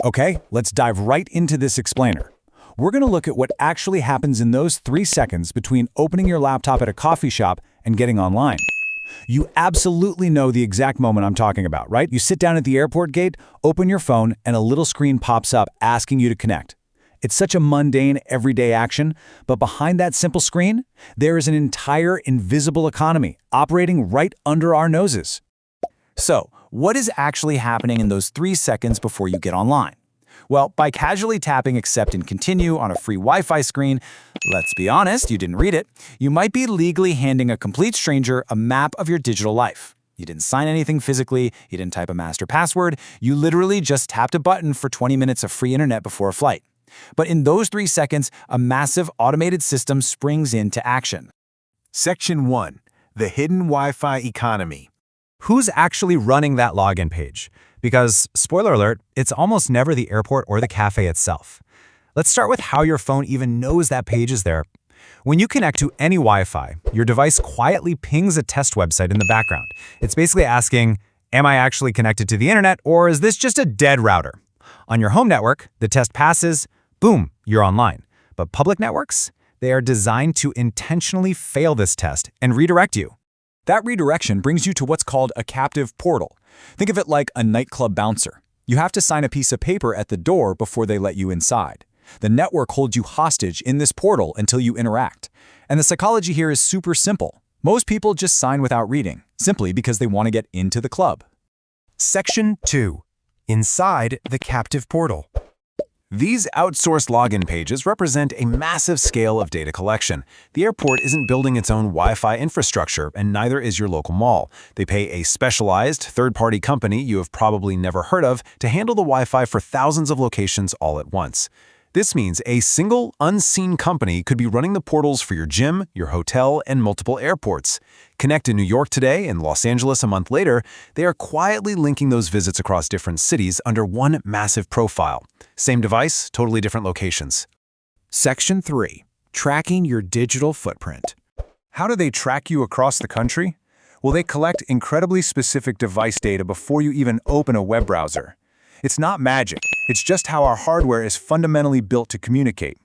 Okay, let's dive right into this explainer. We're going to look at what actually happens in those 3 seconds between opening your laptop at a coffee shop and getting online. You absolutely know the exact moment I'm talking about, right? You sit down at the airport gate, open your phone, and a little screen pops up asking you to connect. It's such a mundane, everyday action, but behind that simple screen, there is an entire invisible economy operating right under our noses. So, what is actually happening in those 3 seconds before you get online? Well, by casually tapping accept and continue on a free Wi-Fi screen, let's be honest, you didn't read it, you might be legally handing a complete stranger a map of your digital life. You didn't sign anything physically, you didn't type a master password, you literally just tapped a button for 20 minutes of free internet before a flight. But in those 3 seconds, a massive automated system springs into action. Section 1. The Hidden Wi-Fi Economy. Who's actually running that login page? Because, spoiler alert, it's almost never the airport or the cafe itself. Let's start with how your phone even knows that page is there. When you connect to any Wi-Fi, your device quietly pings a test website in the background. It's basically asking, am I actually connected to the internet, or is this just a dead router? On your home network, the test passes, boom, you're online. But public networks? They are designed to intentionally fail this test and redirect you. That redirection brings you to what's called a captive portal. Think of it like a nightclub bouncer. You have to sign a piece of paper at the door before they let you inside. The network holds you hostage in this portal until you interact. And the psychology here is super simple. Most people just sign without reading, simply because they want to get into the club. Section 2. Inside the captive portal. These outsourced login pages represent a massive scale of data collection. The airport isn't building its own Wi-Fi infrastructure, and neither is your local mall. They pay a specialized, third-party company you have probably never heard of to handle the Wi-Fi for thousands of locations all at once. This means a single, unseen company could be running the portals for your gym, your hotel, and multiple airports. Connect in New York today and Los Angeles a month later, they are quietly linking those visits across different cities under one massive profile. Same device, totally different locations. Section 3. Tracking your digital footprint. How do they track you across the country? Well, they collect incredibly specific device data before you even open a web browser. It's not magic, it's just how our hardware is fundamentally built to communicate.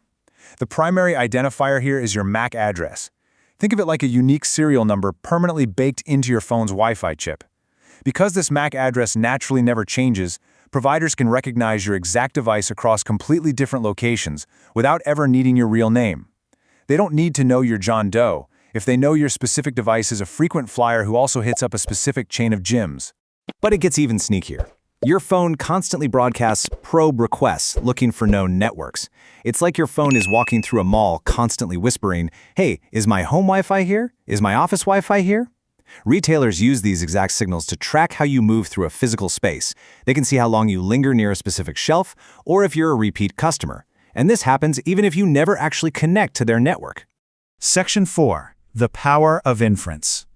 The primary identifier here is your MAC address. Think of it like a unique serial number permanently baked into your phone's Wi-Fi chip. Because this MAC address naturally never changes, providers can recognize your exact device across completely different locations without ever needing your real name. They don't need to know you're John Doe if they know your specific device is a frequent flyer who also hits up a specific chain of gyms. But it gets even sneakier. Your phone constantly broadcasts probe requests looking for known networks. It's like your phone is walking through a mall constantly whispering, hey, is my home Wi-Fi here? Is my office Wi-Fi here? Retailers use these exact signals to track how you move through a physical space. They can see how long you linger near a specific shelf or if you're a repeat customer. And this happens even if you never actually connect to their network. Section 4. The power of inference.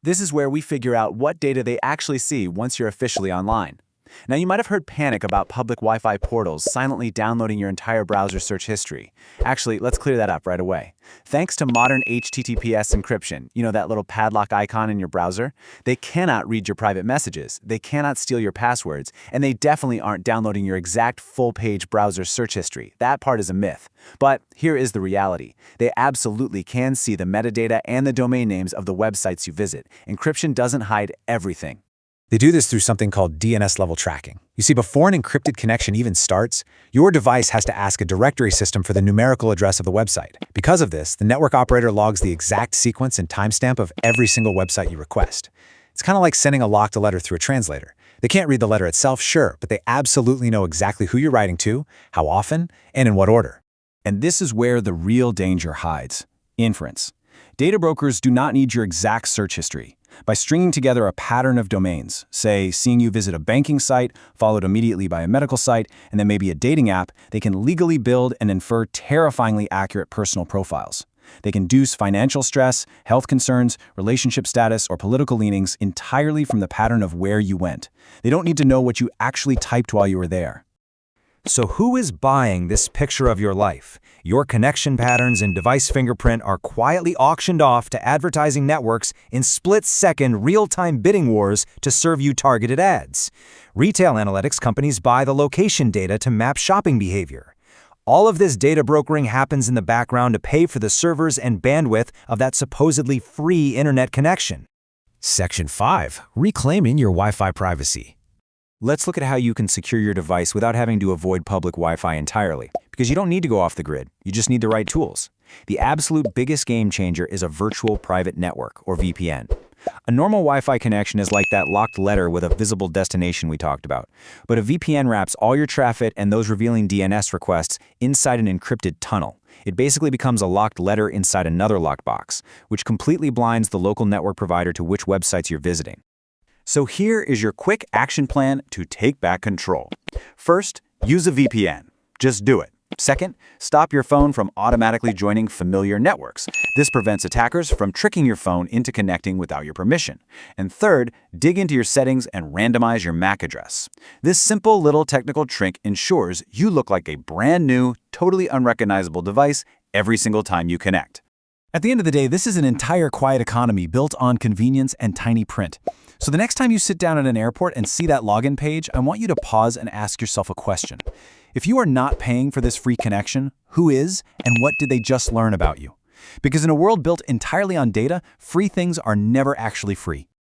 This is where we figure out what data they actually see once you're officially online. Now, you might have heard panic about public Wi-Fi portals silently downloading your entire browser search history. Actually, let's clear that up right away. Thanks to modern HTTPS encryption, you know that little padlock icon in your browser, they cannot read your private messages, they cannot steal your passwords, and they definitely aren't downloading your exact full-page browser search history. That part is a myth. But here is the reality. They absolutely can see the metadata and the domain names of the websites you visit. Encryption doesn't hide everything. They do this through something called DNS-level tracking. You see, before an encrypted connection even starts, your device has to ask a directory system for the numerical address of the website. Because of this, the network operator logs the exact sequence and timestamp of every single website you request. It's kind of like sending a locked letter through a translator. They can't read the letter itself, sure, but they absolutely know exactly who you're writing to, how often, and in what order. And this is where the real danger hides: inference. Data brokers do not need your exact search history. By stringing together a pattern of domains, say seeing you visit a banking site, followed immediately by a medical site, and then maybe a dating app, they can legally build and infer terrifyingly accurate personal profiles. They can deduce financial stress, health concerns, relationship status, or political leanings entirely from the pattern of where you went. They don't need to know what you actually typed while you were there. So who is buying this picture of your life? Your connection patterns and device fingerprint are quietly auctioned off to advertising networks in split-second real-time bidding wars to serve you targeted ads. Retail analytics companies buy the location data to map shopping behavior. All of this data brokering happens in the background to pay for the servers and bandwidth of that supposedly free internet connection. Section 5. Reclaiming your Wi-Fi privacy. Let's look at how you can secure your device without having to avoid public Wi-Fi entirely, because you don't need to go off the grid. You just need the right tools. The absolute biggest game changer is a virtual private network, or VPN. A normal Wi-Fi connection is like that locked letter with a visible destination we talked about. But a VPN wraps all your traffic and those revealing DNS requests inside an encrypted tunnel. It basically becomes a locked letter inside another locked box, which completely blinds the local network provider to which websites you're visiting. So here is your quick action plan to take back control. First, use a VPN. Just do it. Second, stop your phone from automatically joining familiar networks. This prevents attackers from tricking your phone into connecting without your permission. And third, dig into your settings and randomize your MAC address. This simple little technical trick ensures you look like a brand new, totally unrecognizable device every single time you connect. At the end of the day, this is an entire quiet economy built on convenience and tiny print. So the next time you sit down at an airport and see that login page, I want you to pause and ask yourself a question. If you are not paying for this free connection, who is, and what did they just learn about you? Because in a world built entirely on data, free things are never actually free.